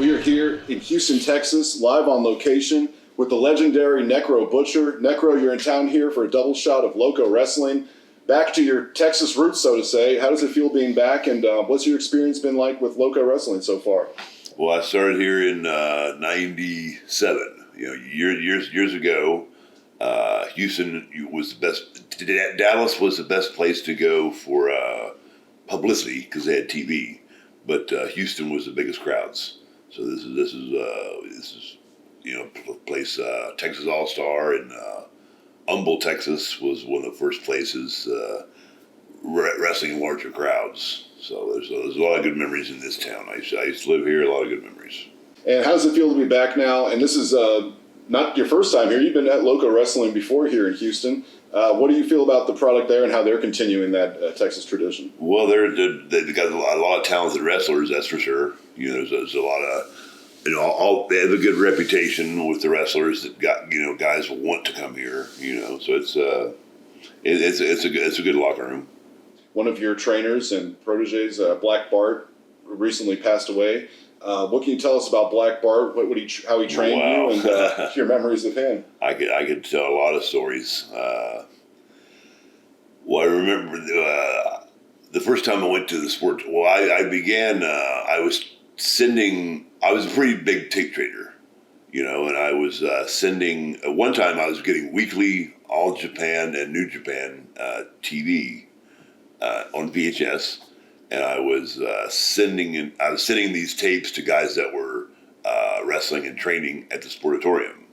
We are here in Houston, Texas, live on location with the legendary Necro Butcher. Necro, you're in town here for a double shot of Loco Wrestling. Back to your Texas roots, so to say. How does it feel being back, and what's your experience been like with Loco Wrestling so far? Well, I started here in '97. Years ago. Houston was the best. Dallas was the best place to go for publicity because they had TV, but Houston was the biggest crowds. So this is place Texas All Star in Humble, Texas was one of the first places wrestling larger crowds. So there's a lot of good memories in this town. I used to live here. A lot of good memories. And how does it feel to be back now? And this is not your first time here. You've been at Loco Wrestling before here in Houston. What do you feel about the product there and how they're continuing that Texas tradition? Well, they've got a lot of talented wrestlers, that's for sure. There's a lot of, they have a good reputation with the wrestlers that got, guys want to come here, so it's a good locker room. One of your trainers and proteges, Black Bart, recently passed away. What can you tell us about Black Bart? How he trained you, and your memories of him? I could tell a lot of stories. I remember the first time I went to the sport. Well, I began. I was a pretty big tape trader, and I was sending. One time, I was getting weekly All Japan and New Japan TV on VHS. And I was sending these tapes to guys that were wrestling and training at the Sportatorium.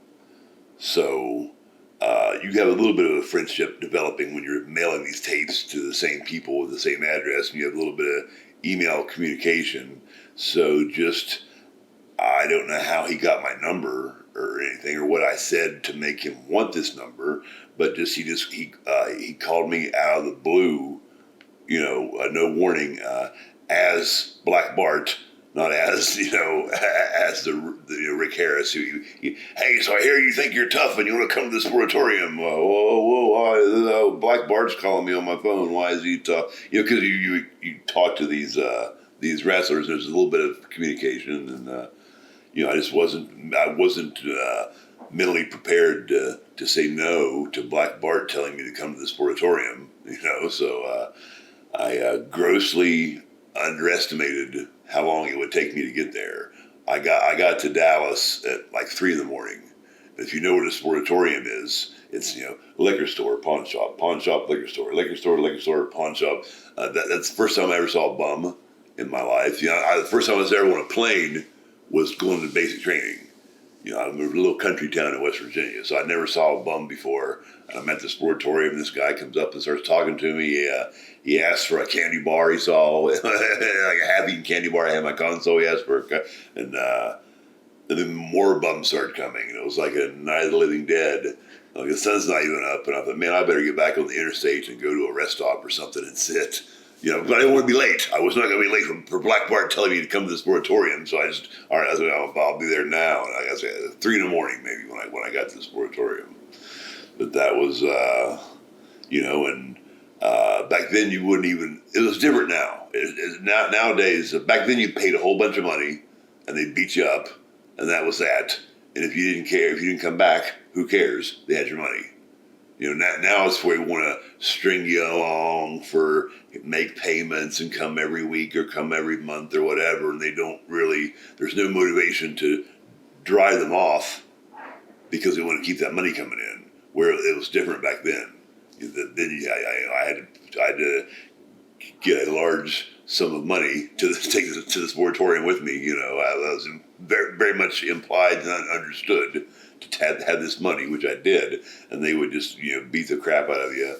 So you have a little bit of a friendship developing when you're mailing these tapes to the same people with the same address, and you have a little bit of email communication. So I don't know how he got my number or anything, or what I said to make him want this number, but he called me out of the blue. No warning, as Black Bart, not as, as the Rick Harris. Hey, so I hear you think you're tough and you want to come to the Sportatorium. Whoa, Black Bart's calling me on my phone. Why is he tough? Because you talk to these wrestlers. There's a little bit of communication, and I wasn't mentally prepared to say no to Black Bart telling me to come to the Sportatorium. So. I grossly underestimated how long it would take me to get there. I got to Dallas at like 3 a.m. If you know where the Sportatorium is, it's liquor store, pawn shop, liquor store, pawn shop. That's the first time I ever saw a bum in my life. The first time I was ever on a plane was going to basic training. I'm a little country town in West Virginia, so I never saw a bum before. I'm at the Sportatorium, and this guy comes up and starts talking to me. He asked for a candy bar he saw, like a half-eaten candy bar. I had my console. He asked for and then more bums started coming. It was like a Night of the Living Dead. Like the sun's not even up, and I thought, man, I better get back on the interstate and go to a rest stop or something and sit. But I didn't want to be late. I was not going to be late for Black Bart telling me to come to the Sportatorium. So I just, all right, I said, I'll be there now. And I guess 3 a.m. maybe when I got to the Sportatorium. But that was, and back then you wouldn't even. It was different now. Nowadays, back then you paid a whole bunch of money, and they beat you up, and that was that. And if you didn't care, if you didn't come back, who cares? They had your money. Now it's where we want to string you along for make payments and come every week or come every month or whatever, and they don't really. There's no motivation to drive them off because they want to keep that money coming in. Where it was different back then. I had to get a large sum of money to take to the Sportatorium with me. I was very, very much implied and understood to have this money, which I did, and they would just beat the crap out of you,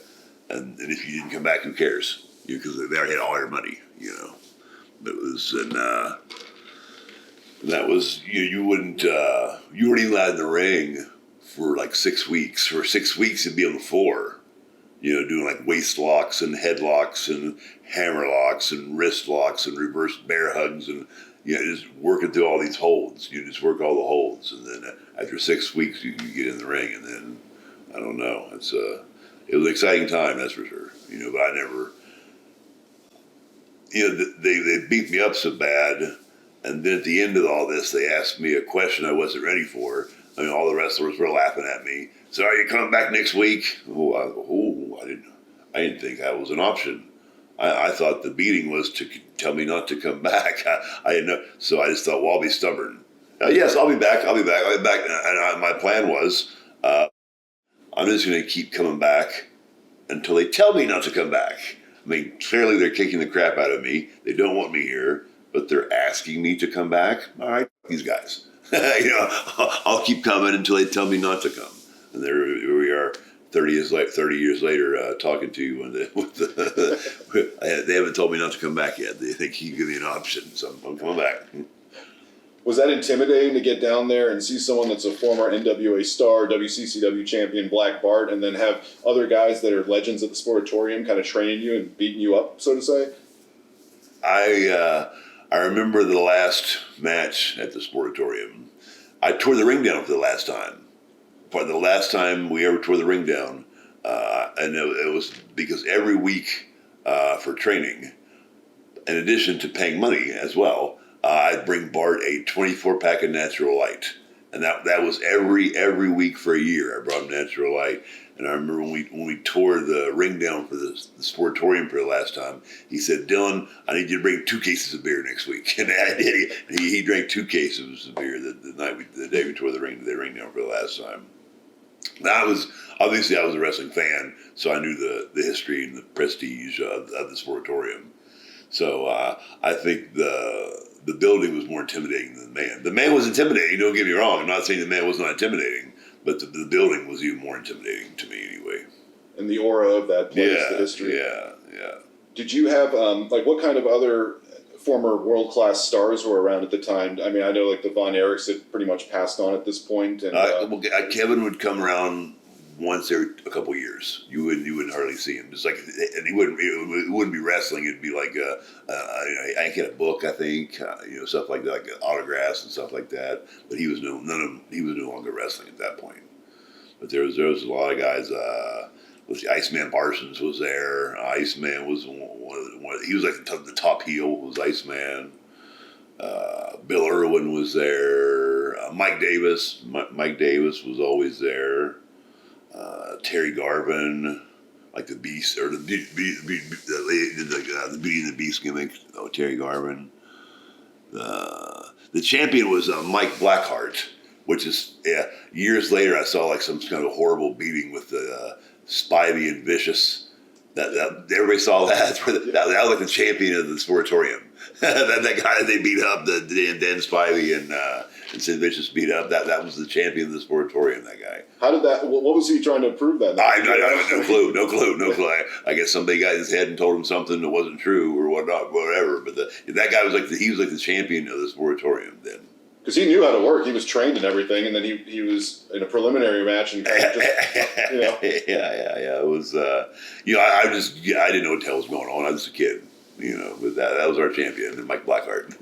and if you didn't come back, who cares? Because they already had all your money. But it was that was you weren't even allowed in the ring for like 6 weeks. For 6 weeks, you'd be on the floor, doing like waist locks and headlocks and hammer locks and wrist locks and reverse bear hugs and just working through all these holds. You just work all the holds, and then after 6 weeks, you get in the ring, and then I don't know. It was an exciting time, that's for sure. But I never. They beat me up so bad. And then at the end of all this, they asked me a question I wasn't ready for. I mean, all the wrestlers were laughing at me. So, are you coming back next week? I didn't think that was an option. I thought the beating was to tell me not to come back. I didn't know. So I just thought, well, I'll be stubborn. Yes, I'll be back. And my plan was, I'm just going to keep coming back until they tell me not to come back. I mean, clearly they're kicking the crap out of me. They don't want me here, but they're asking me to come back. All right, these guys. I'll keep coming until they tell me not to come. And there we are, 30 years later, talking to you. They haven't told me not to come back yet. They think you give me an option, so I'm coming back. Was that intimidating to get down there and see someone that's a former NWA star, WCCW champion, Black Bart, and then have other guys that are legends at the Sportatorium kind of training you and beating you up, so to say? I remember the last match at the Sportatorium. I tore the ring down for the last time. For the last time we ever tore the ring down, and it was because every week for training, in addition to paying money as well, I'd bring Bart a 24-pack of Natural Light, and that was every week for a year. I brought him Natural Light, and I remember when we tore the ring down for the Sportatorium for the last time, he said, "Dylan, I need you to bring 2 cases of beer next week." And I did. He drank 2 cases of beer the day we tore the ring down for the last time. Now, I was a wrestling fan, so I knew the history and the prestige of the Sportatorium. So I think the building was more intimidating than the man. The man was intimidating, don't get me wrong. I'm not saying the man was not intimidating, but the building was even more intimidating to me anyway. And the aura of that place, the history. Yeah. Did you have, what kind of other former world-class stars were around at the time? I mean, I know like the Von Erichs had pretty much passed on at this point. And, Kevin would come around once every a couple of years. You wouldn't hardly see him. Just like, and it wouldn't be wrestling. It'd be like I get a book, I think, stuff like that, like autographs and stuff like that. But he was no longer wrestling at that point. But there was a lot of guys. The Iceman Parsons was there. Iceman was one. He was like the top heel was Iceman. Bill Irwin was there. Mike Davis was always there. Terry Garvin, like the Beast, or the Beauty and the Beast gimmick. Oh, Terry Garvin. The champion was Mike Blackheart, which is years later I saw like some kind of horrible beating with Spivey and Vicious. That everybody saw that. That was like the champion of the Sportatorium. that guy that they beat up, Dan Spivey and Sid Vicious beat up. That was the champion of the Sportatorium. That guy. How did that? What was he trying to prove that? No clue. I guess somebody got his head and told him something that wasn't true or whatever. But that guy was like he was like the champion of the Sportatorium then. Because he knew how to work. He was trained and everything, and then he was in a preliminary match and kind of just, Yeah. It was, I didn't know what the hell was going on. I was a kid, but that was our champion, Mike Blackheart.